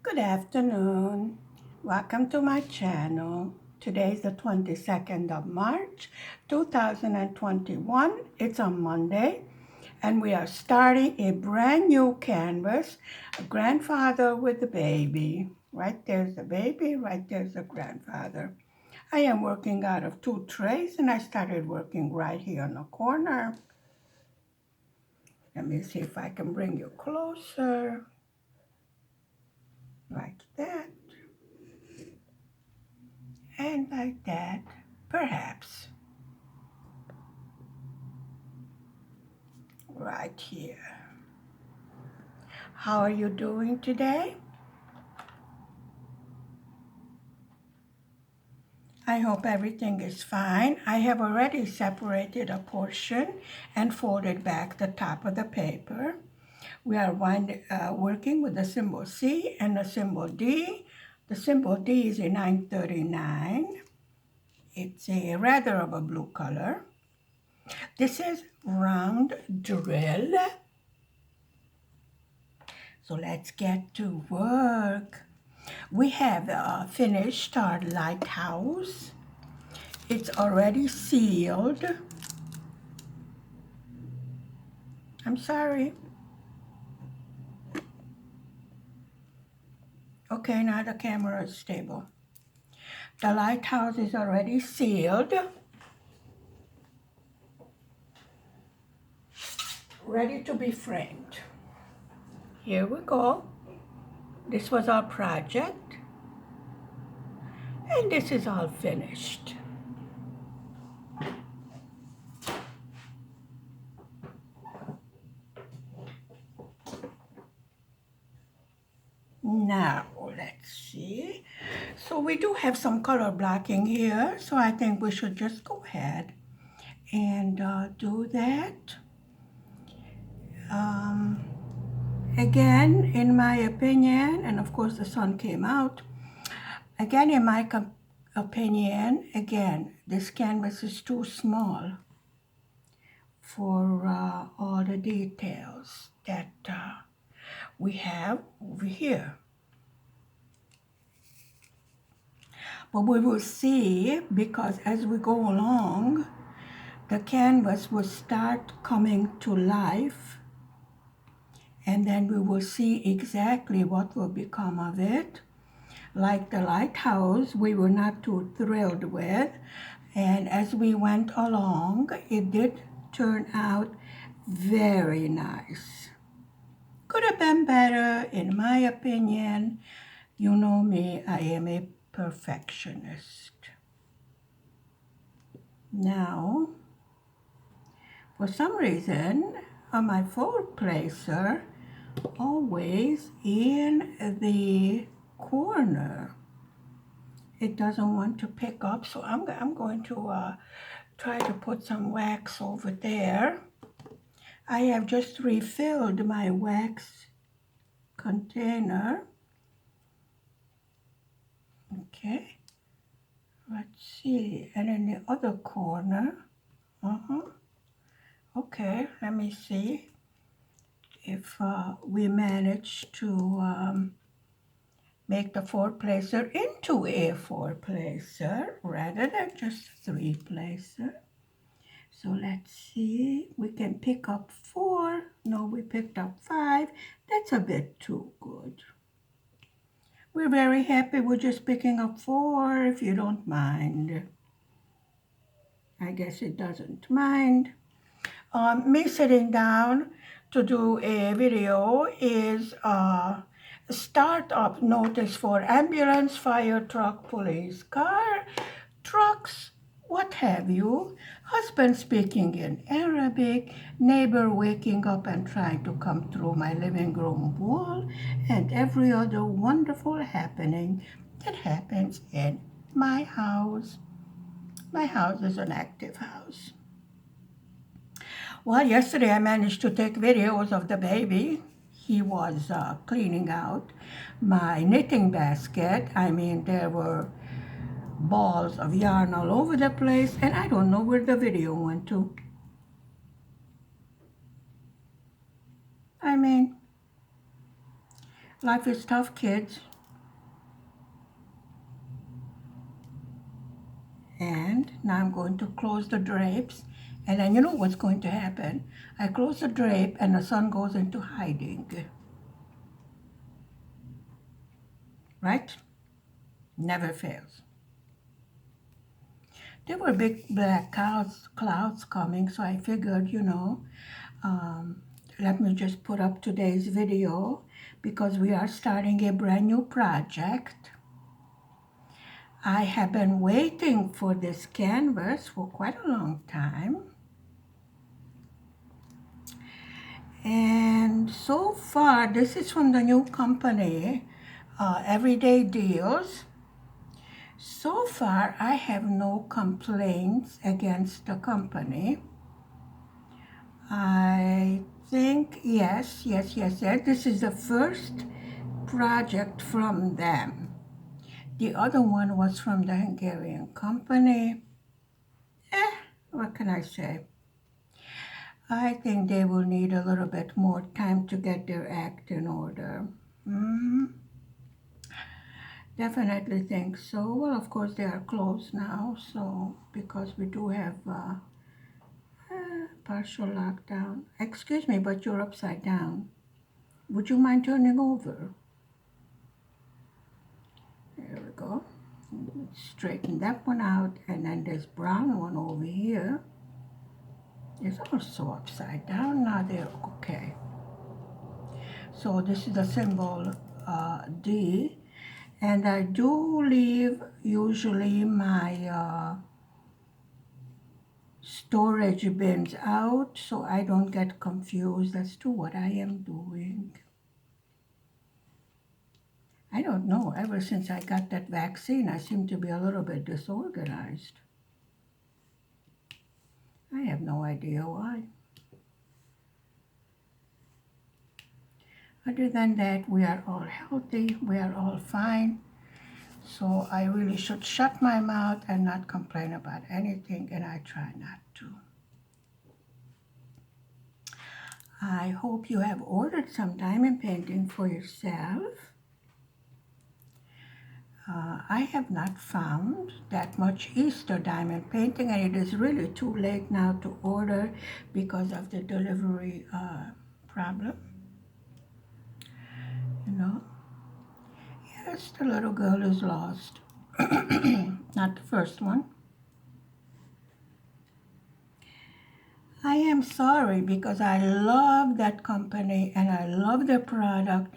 Good afternoon. Welcome to my channel. Today is the 22nd of March, 2021. It's a Monday, and we are starting a brand new canvas, a grandfather with the baby. Right there's the baby, right there's the grandfather. I am working out of two trays, and I started working right here in the corner. Let me see if I can bring you closer, like that. And like that, perhaps, right here. How are you doing today? I hope everything is fine. I have already separated a portion and folded back the top of the paper. We are working with the symbol C and the symbol D. The symbol D is a 939. It's a rather of a blue color. This is round drill. So let's get to work. We have finished our lighthouse. It's already sealed. I'm sorry. Okay, now the camera is stable. The lighthouse is already sealed. Ready to be framed. Here we go. This was our project. And this is all finished. Now, let's see. So we do have some color blocking here, so I think we should just go ahead and do that. Again, in my opinion, and of course the sun came out, again, in my opinion, again, this canvas is too small for all the details that we have over here. But we will see, because as we go along, the canvas will start coming to life, and then we will see exactly what will become of it. Like the lighthouse, we were not too thrilled with, and as we went along, it did turn out very nice. Could have been better, in my opinion. You know me, I am a perfectionist. Now, for some reason, on my fold placer, always in the corner, it doesn't want to pick up, so I'm going to try to put some wax over there. I have just refilled my wax container. Okay, let's see, and in the other corner, okay, let me see if we manage to make the four placer into a four placer rather than just three placer. So let's see, we can pick up 4. No, we picked up 5. That's a bit too good. We're very happy with just picking up 4, if you don't mind. I guess it doesn't mind. Me sitting down to do a video is startup notice for ambulance, fire truck, police car, trucks, what have you. Husband speaking in Arabic, neighbor waking up and trying to come through my living room wall, and every other wonderful happening that happens in my house. My house is an active house. Well, yesterday I managed to take videos of the baby. He was cleaning out my knitting basket. I mean, there were balls of yarn all over the place, and I don't know where the video went to. I mean, life is tough, kids. And now I'm going to close the drapes. And then you know what's going to happen. I close the drape and the sun goes into hiding. Right? Never fails. There were big black clouds coming, so I figured, let me just put up today's video because we are starting a brand new project. I have been waiting for this canvas for quite a long time. And so far, this is from the new company, Everyday Deals. So far, I have no complaints against the company. I think, yes, this is the first project from them. The other one was from the Hungarian company. What can I say? I think they will need a little bit more time to get their act in order. Definitely think so. Well, of course, they are closed now, so because we do have partial lockdown. Excuse me, but you're upside down. Would you mind turning over? There we go. Straighten that one out, and then this brown one over here is also upside down. Now they're okay. So this is the symbol D, and I do leave usually my storage bins out so I don't get confused as to what I am doing. I don't know, ever since I got that vaccine, I seem to be a little bit disorganized. I have no idea why. Other than that, we are all healthy, we are all fine. So I really should shut my mouth and not complain about anything, and I try not to. I hope you have ordered some diamond painting for yourself. I have not found that much Easter diamond painting, and it is really too late now to order because of the delivery problem. Yes, the little girl is lost. Not the first one. I am sorry because I love that company and I love their product,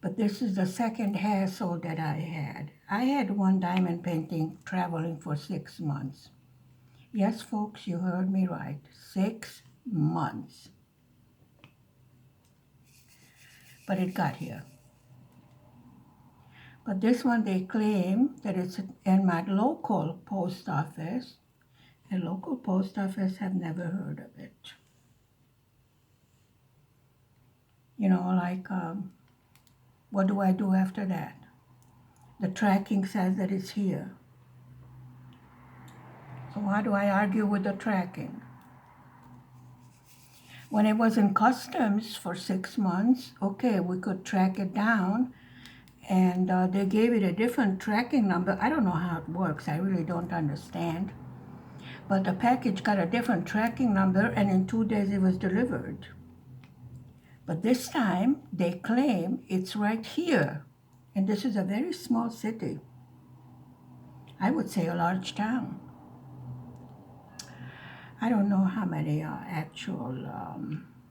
but this is the second hassle that I had. I had one diamond painting traveling for 6 months. Yes, folks, you heard me right. 6 months. But it got here. But this one, they claim that it's in my local post office. The local post office have never heard of it. What do I do after that? The tracking says that it's here. So how do I argue with the tracking? When it was in customs for 6 months, okay, we could track it down, and they gave it a different tracking number. I don't know how it works. I really don't understand. But the package got a different tracking number, and in 2 days it was delivered. But this time, they claim it's right here. And this is a very small city. I would say a large town. I don't know how many actual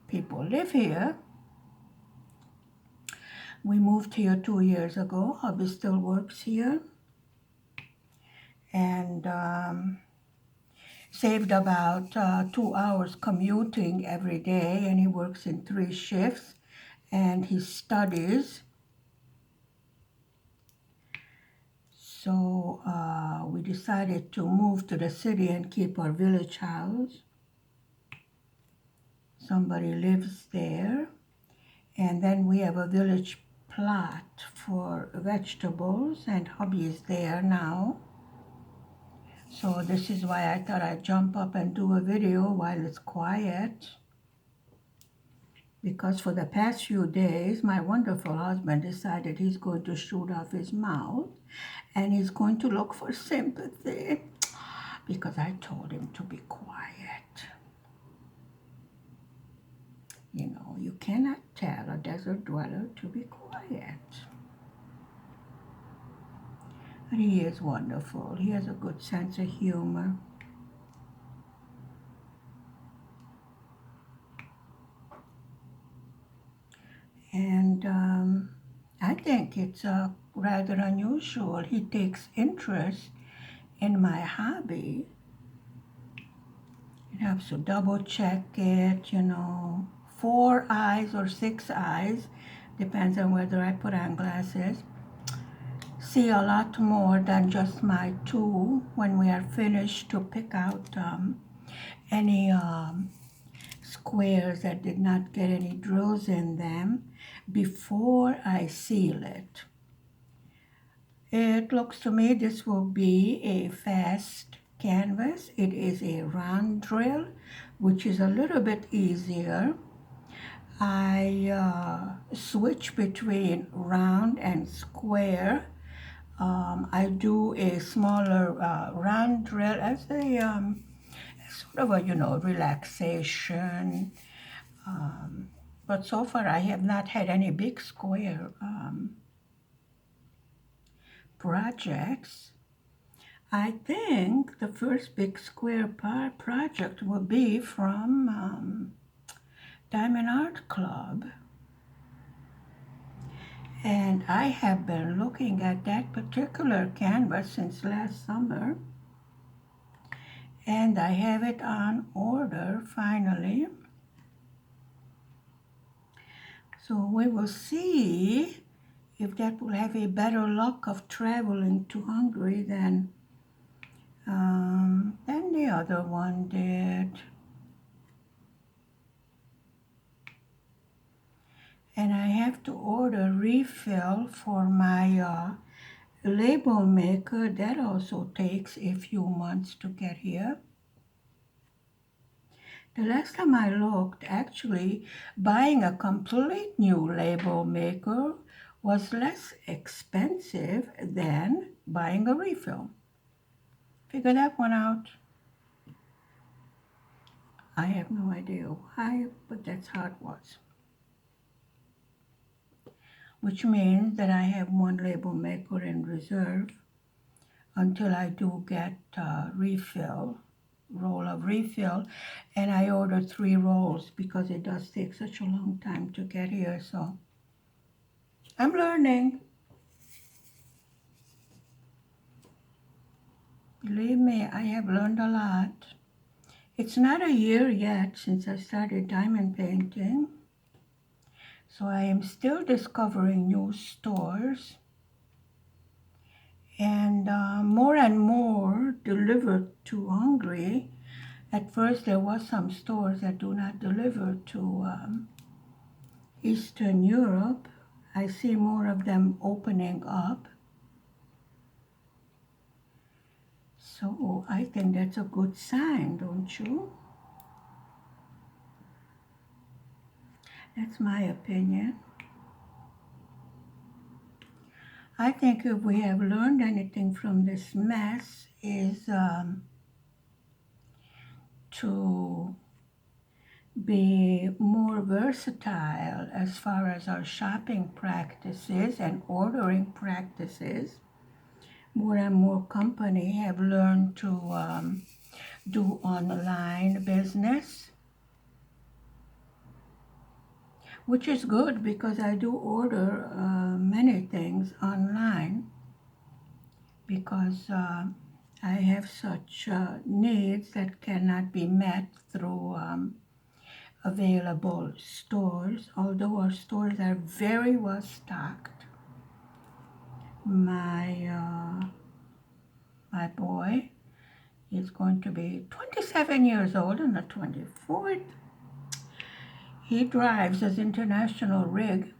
people live here. We moved here 2 years ago. Hubby still works here. And saved about 2 hours commuting every day, and he works in 3 shifts, and he studies. So we decided to move to the city and keep our village house. Somebody lives there, and then we have a village plot for vegetables, and hubby is there now. So this is why I thought I'd jump up and do a video while it's quiet. Because for the past few days, my wonderful husband decided he's going to shoot off his mouth and he's going to look for sympathy. because I told him to be quiet. You know, you cannot tell a desert dweller to be quiet. But he is wonderful. He has a good sense of humor. And I think it's rather unusual. He takes interest in my hobby. You have to double check it, you know, 4 eyes or 6 eyes, depends on whether I put on glasses. See a lot more than just my two when we are finished to pick out any squares that did not get any drills in them before I seal it. It looks to me this will be a fast canvas. It is a round drill, which is a little bit easier. I switch between round and square. I do a smaller round drill as a sort of a, you know, relaxation. But so far I have not had any big square projects. I think the first big square project will be from Diamond Art Club. And I have been looking at that particular canvas since last summer. And I have it on order finally. So we will see if that will have a better luck of traveling to Hungary than the other one did. And I have to order refill for my label maker. That also takes a few months to get here. The last time I looked, actually, buying a complete new label maker was less expensive than buying a refill. Figure that one out. I have no idea why, but that's how it was. Which means that I have one label maker in reserve until I do get roll of refill, and I ordered 3 rolls because it does take such a long time to get here. So I'm learning. Believe me, I have learned a lot. It's not a year yet since I started diamond painting, so I am still discovering new stores, and more delivered to Hungary. At first there was some stores that do not deliver to Eastern Europe. I see more of them opening up. So I think that's a good sign, don't you? That's my opinion. I think if we have learned anything from this mess is to be more versatile as far as our shopping practices and ordering practices. More and more companies have learned to do online business, which is good because I do order many things online because I have such needs that cannot be met through available stores, although our stores are very well stocked. My boy is going to be 27 years old on the 24th. He drives his international rig,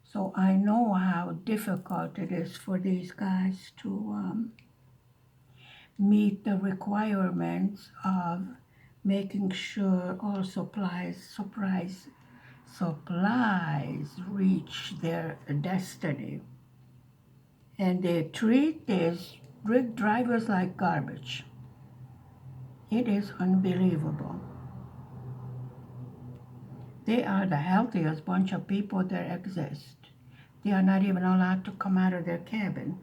so I know how difficult it is for these guys to meet the requirements of making sure all supplies reach their destiny. And the treat is treat drivers like garbage. It is unbelievable. They are the healthiest bunch of people there exist. They are not even allowed to come out of their cabin.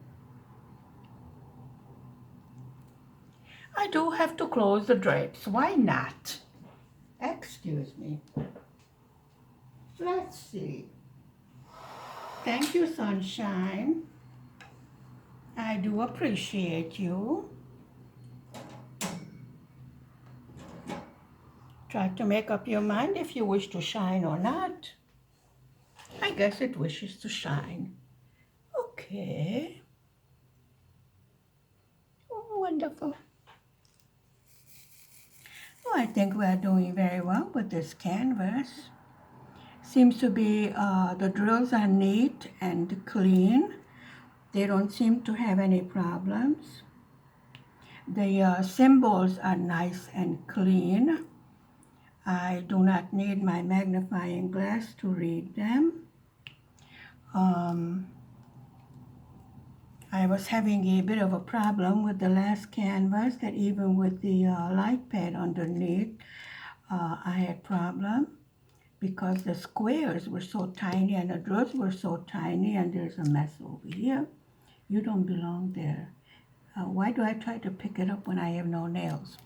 I do have to close the drapes. Why not? Excuse me. Let's see. Thank you, sunshine. I do appreciate you. Try to make up your mind if you wish to shine or not. I guess it wishes to shine. Okay. Oh, wonderful. Oh, I think we are doing very well with this canvas. Seems to be the drills are neat and clean. They don't seem to have any problems. The symbols are nice and clean. I do not need my magnifying glass to read them. I was having a bit of a problem with the last canvas, that even with the light pad underneath, I had problem because the squares were so tiny and the drills were so tiny, and there's a mess over here. You don't belong there. Why do I try to pick it up when I have no nails?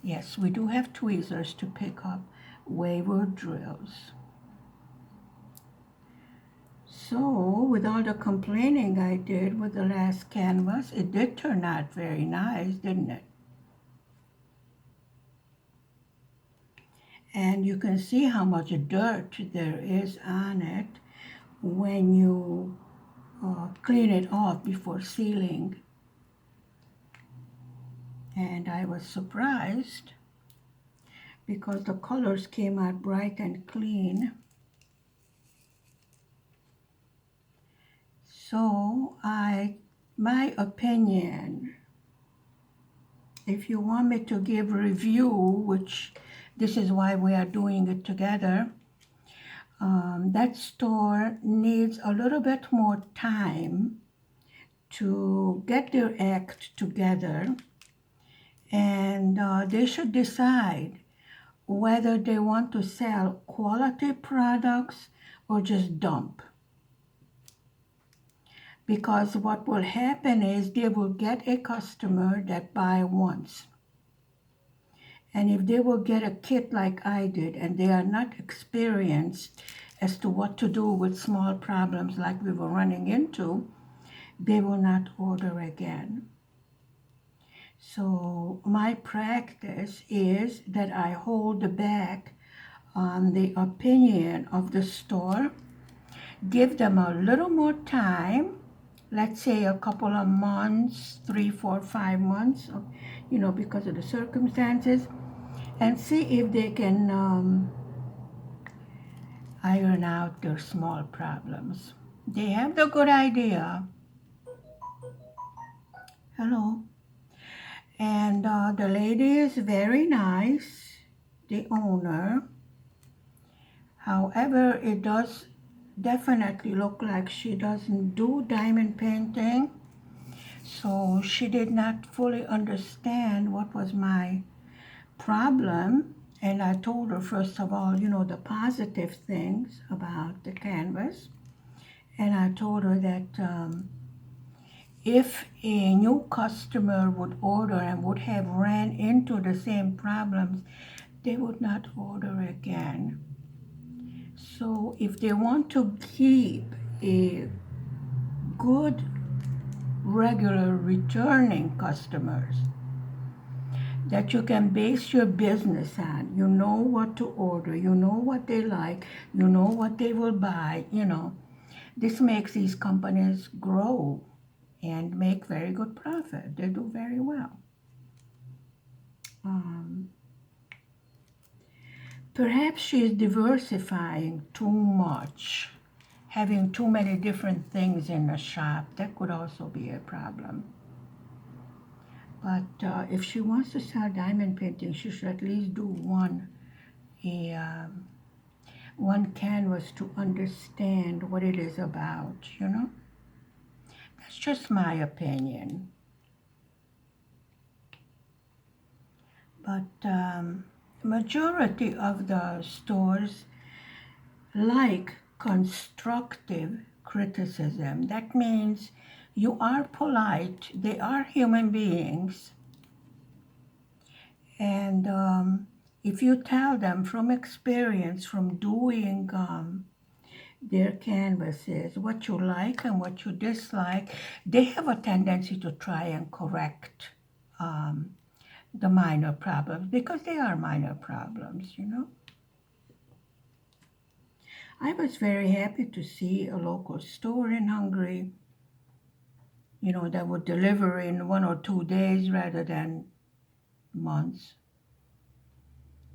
Yes, we do have tweezers to pick up wayward drills. So, with all the complaining I did with the last canvas, it did turn out very nice, didn't it? And you can see how much dirt there is on it when you clean it off before sealing. And I was surprised because the colors came out bright and clean. So my opinion, if you want me to give review, which this is why we are doing it together, that store needs a little bit more time to get their act together, and they should decide whether they want to sell quality products or just dump. Because what will happen is they will get a customer that buy once. And if they will get a kit like I did and they are not experienced as to what to do with small problems like we were running into, they will not order again. So my practice is that I hold back on the opinion of the store, give them a little more time, let's say a couple of months, 3, 4, 5 months, because of the circumstances, and see if they can iron out their small problems. They have the good idea. Hello. And the lady is very nice, the owner. However, it does definitely look like she doesn't do diamond painting. So she did not fully understand what was my problem. And I told her, first of all, the positive things about the canvas. And I told her that if a new customer would order and would have ran into the same problems, they would not order again. So if they want to keep a good, regular returning customers that you can base your business on, you know what to order, you know what they like, you know what they will buy, this makes these companies grow and make very good profit. They do very well. Perhaps she is diversifying too much, having too many different things in the shop. That could also be a problem. But if she wants to sell diamond painting, she should at least do one canvas to understand what it is about, That's just my opinion. But majority of the stores like constructive criticism. That means you are polite, they are human beings, and if you tell them from experience, from doing their canvases, what you like and what you dislike, they have a tendency to try and correct um, the minor problems because they are minor problems, you know. I was very happy to see a local store in Hungary, you know, that would deliver in 1 or 2 days rather than months.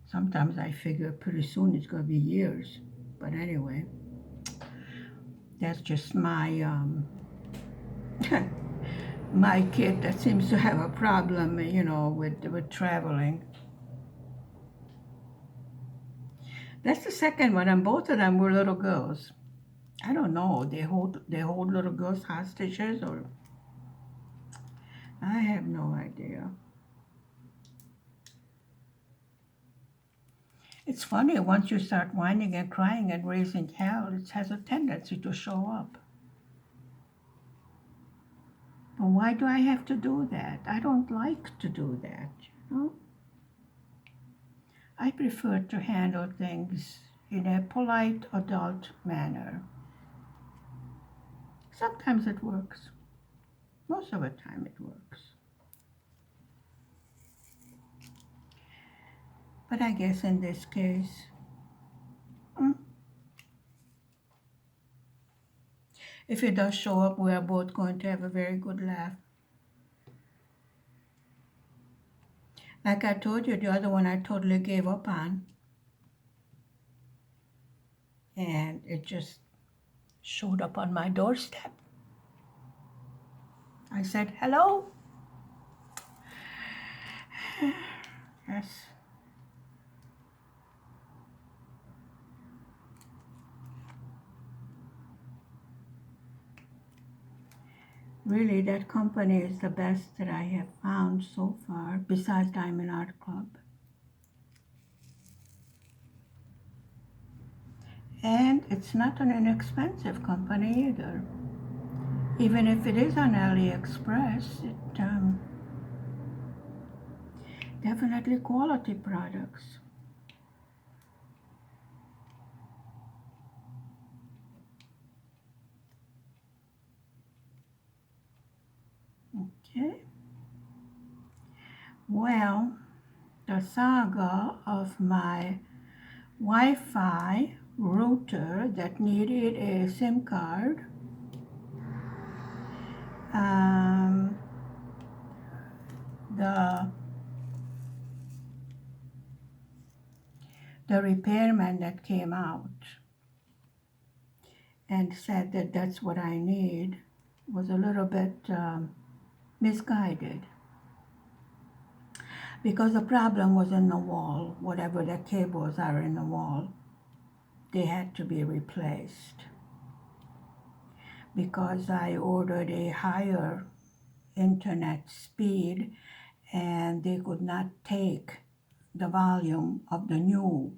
Sometimes I figure pretty soon it's going to be years. But anyway, that's just my my kid that seems to have a problem, you know, with traveling. That's the second one, and both of them were little girls. I don't know. They hold little girls hostages, or I have no idea. It's funny, once you start whining and crying and raising hell, it has a tendency to show up. But why do I have to do that? I don't like to do that, you know? I prefer to handle things in a polite adult manner. Sometimes it works. Most of the time it works. But I guess in this case, mm, if it does show up, we are both going to have a very good laugh. Like I told you, the other one I totally gave up on, and it just showed up on my doorstep. I said, hello. Yes. Really, that company is the best that I have found so far, besides Diamond Art Club. And it's not an inexpensive company either. Even if it is on AliExpress, it definitely quality products. Okay. Well, the saga of my Wi-Fi router that needed a SIM card. Um, the the repairman that came out and said that that's what I need was a little bit misguided, because the problem was in the wall. Whatever the cables are in the wall, they had to be replaced because I ordered a higher internet speed and they could not take the volume of the new.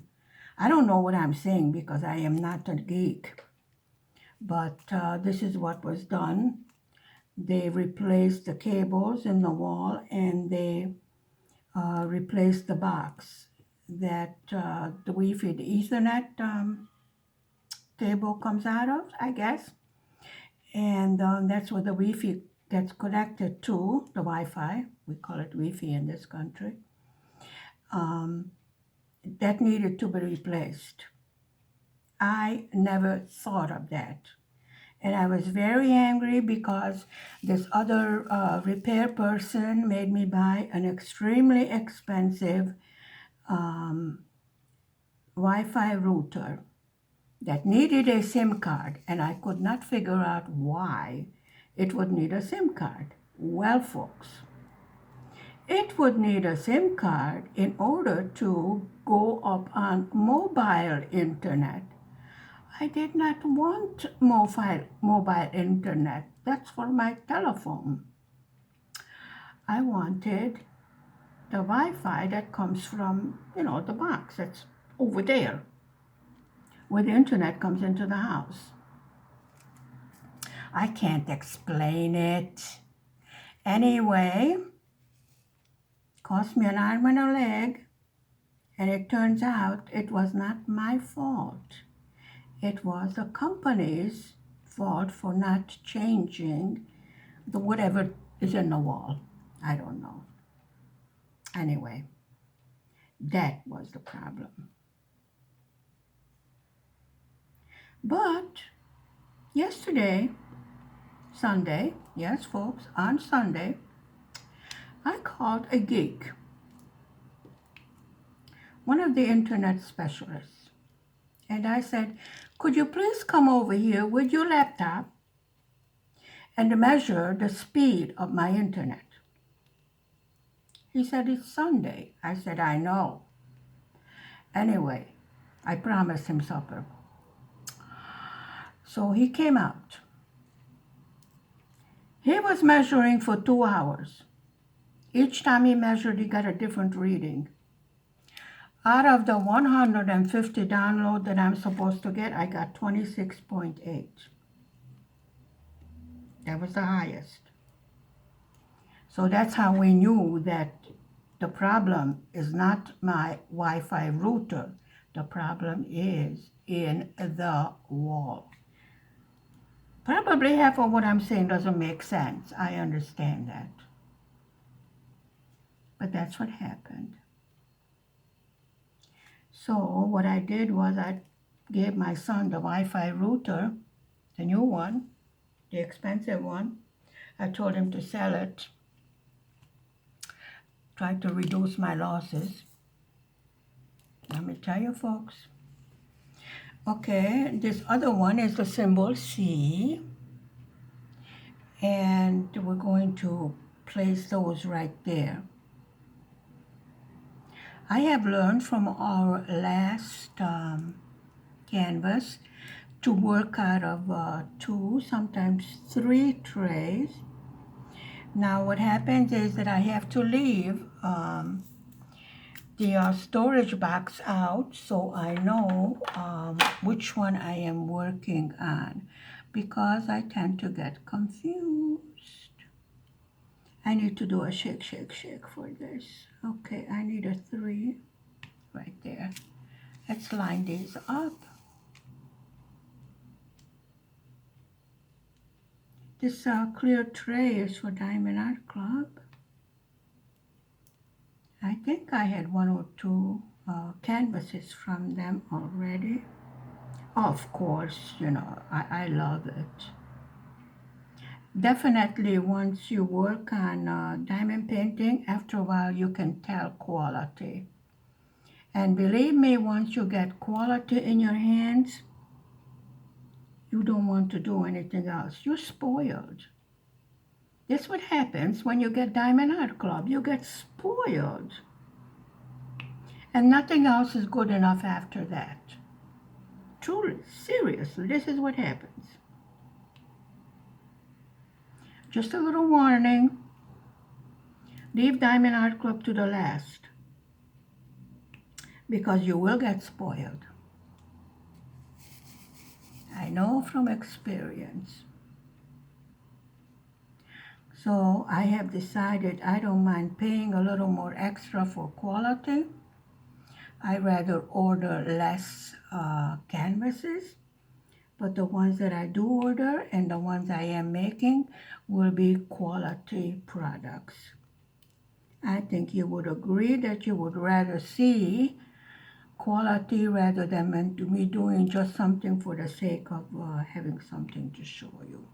I don't know what I'm saying because I am not a geek, but this is what was done. They replaced the cables in the wall and they replaced the box that the Wi-Fi, the Ethernet cable comes out of, I guess. And that's where the Wi-Fi gets connected to the Wi-Fi. We call it Wi-Fi in this country. That needed to be replaced. I never thought of that. And I was very angry because this other repair person made me buy an extremely expensive Wi-Fi router that needed a SIM card, and I could not figure out why it would need a SIM card. Well, folks, it would need a SIM card in order to go up on mobile internet. I did not want mobile internet. That's for my telephone. I wanted the Wi-Fi that comes from, the box that's over there, where the internet comes into the house. I can't explain it. Anyway, cost me an arm and a leg, and it turns out it was not my fault. It was the company's fault for not changing the whatever is in the wall. I don't know. Anyway, that was the problem. But yesterday, Sunday, yes, folks, on Sunday, I called a geek, one of the internet specialists, and I said, could you please come over here with your laptop and measure the speed of my internet? He said, it's Sunday. I said, I know. Anyway, I promised him supper. So he came out. He was measuring for 2 hours. Each time he measured, he got a different reading. Out of the 150 download that I'm supposed to get, I got 26.8. That was the highest. So that's how we knew that the problem is not my Wi-Fi router. The problem is in the wall. Probably half of what I'm saying doesn't make sense. I understand that. But that's what happened. So what I did was I gave my son the Wi-Fi router, the new one, the expensive one. I told him to sell it, try to reduce my losses. Let me tell you, folks. Okay, this other one is the symbol C, and we're going to place those right there. I have learned from our last canvas to work out of 2, sometimes 3 trays. Now what happens is that I have to leave the storage box out so I know which one I am working on, because I tend to get confused. I need to do a shake, shake, shake for this. Okay, I need a 3 right there. Let's line these up. This clear tray is for Diamond Art Club. I think I had 1 or 2 canvases from them already. Of course, I love it. Definitely, once you work on diamond painting, after a while you can tell quality. And believe me, once you get quality in your hands, you don't want to do anything else. You're spoiled. That's what happens when you get Diamond Art Club. You get spoiled. And nothing else is good enough after that. Truly, seriously, this is what happens. Just a little warning. Leave Diamond Art Club to the last, because you will get spoiled. I know from experience. So I have decided I don't mind paying a little more extra for quality. I rather order less canvases, but the ones that I do order and the ones I am making will be quality products. I think you would agree that you would rather see quality rather than me doing just something for the sake of having something to show you.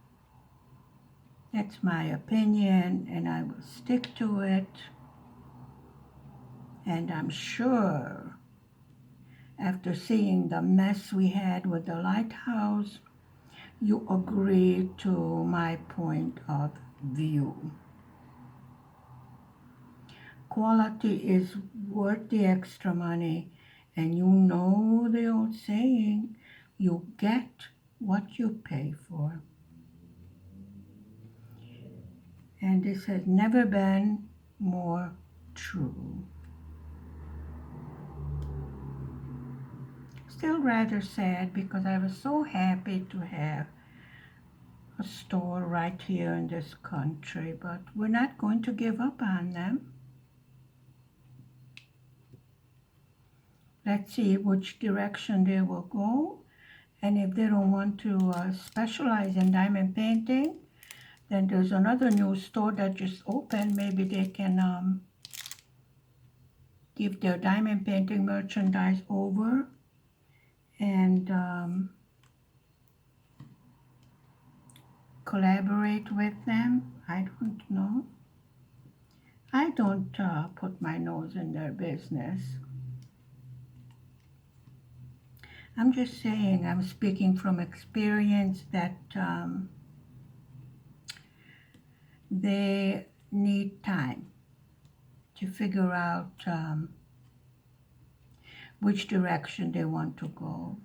That's my opinion, and I will stick to it. And I'm sure after seeing the mess we had with the lighthouse, you agree to my point of view. Quality is worth the extra money, and you know the old saying, you get what you pay for. And this has never been more true. Still rather sad because I was so happy to have a store right here in this country, but we're not going to give up on them. Let's see which direction they will go, and if they don't want to specialize in diamond painting, then there's another new store that just opened. Maybe they can give their diamond painting merchandise over and collaborate with them. I don't know. I don't put my nose in their business. I'm just saying, I'm speaking from experience that they need time to figure out which direction they want to go.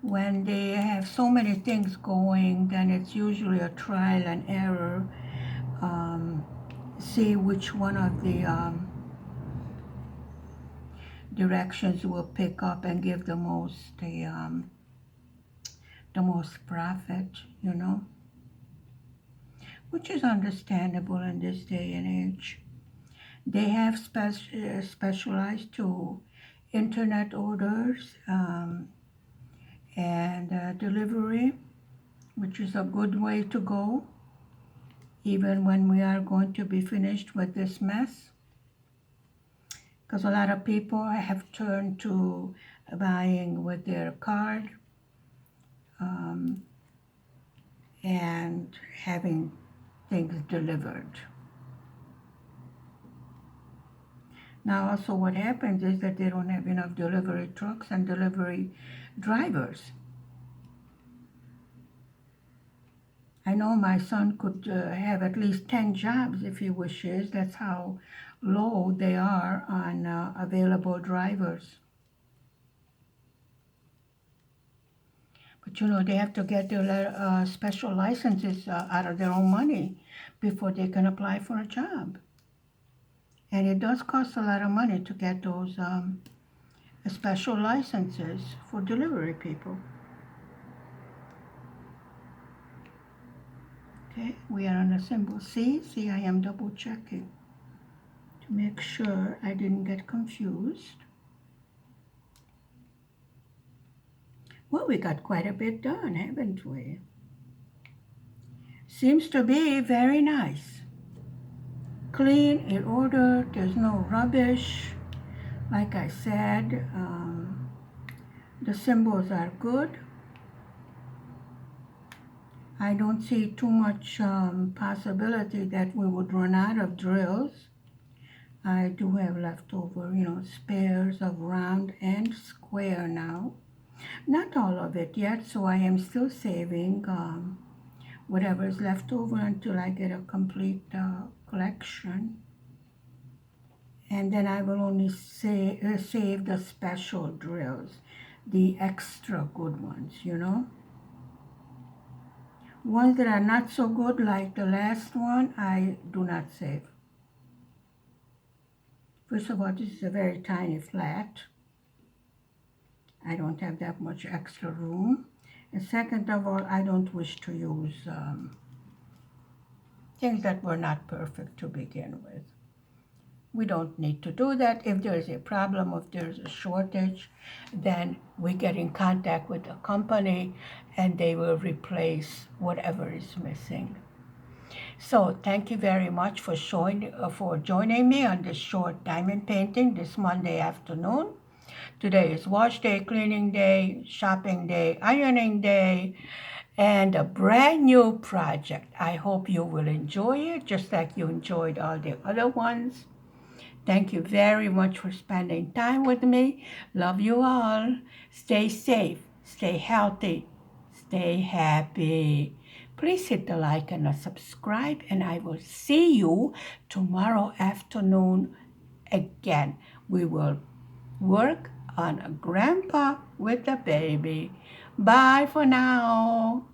When they have so many things going, then it's usually a trial and error. See which one of the directions will pick up and give the most profit, you know, which is understandable in this day and age. They have specialized to internet orders and delivery, which is a good way to go, even when we are going to be finished with this mess. Because a lot of people have turned to buying with their card and having things delivered. Now also what happens is that they don't have enough delivery trucks and delivery drivers. I know my son could have at least 10 jobs if he wishes. That's how low they are on available drivers. But you know, they have to get their special licenses out of their own money before they can apply for a job. And it does cost a lot of money to get those special licenses for delivery people. Okay, we are on the symbol C. See, I am double checking to make sure I didn't get confused. Well, we got quite a bit done, haven't we? Seems to be very nice. Clean, in order, there's no rubbish. Like I said, the symbols are good. I don't see too much possibility that we would run out of drills. I do have leftover, you know, spares of round and square now. Not all of it yet, so I am still saving whatever is left over until I get a complete collection. And then I will only save the special drills, the extra good ones, you know. Ones that are not so good, like the last one, I do not save. First of all, this is a very tiny flat. I don't have that much extra room. And second of all, I don't wish to use things that were not perfect to begin with. We don't need to do that. If there's a problem, if there's a shortage, then we get in contact with the company and they will replace whatever is missing. So thank you very much for joining me on this short diamond painting this Monday afternoon. Today is wash day, cleaning day, shopping day, ironing day, and a brand new project. I hope you will enjoy it just like you enjoyed all the other ones. Thank you very much for spending time with me. Love you all. Stay safe, stay healthy, stay happy. Please hit the like and the subscribe, and I will see you tomorrow afternoon again. We will work on a grandpa with a baby. Bye for now.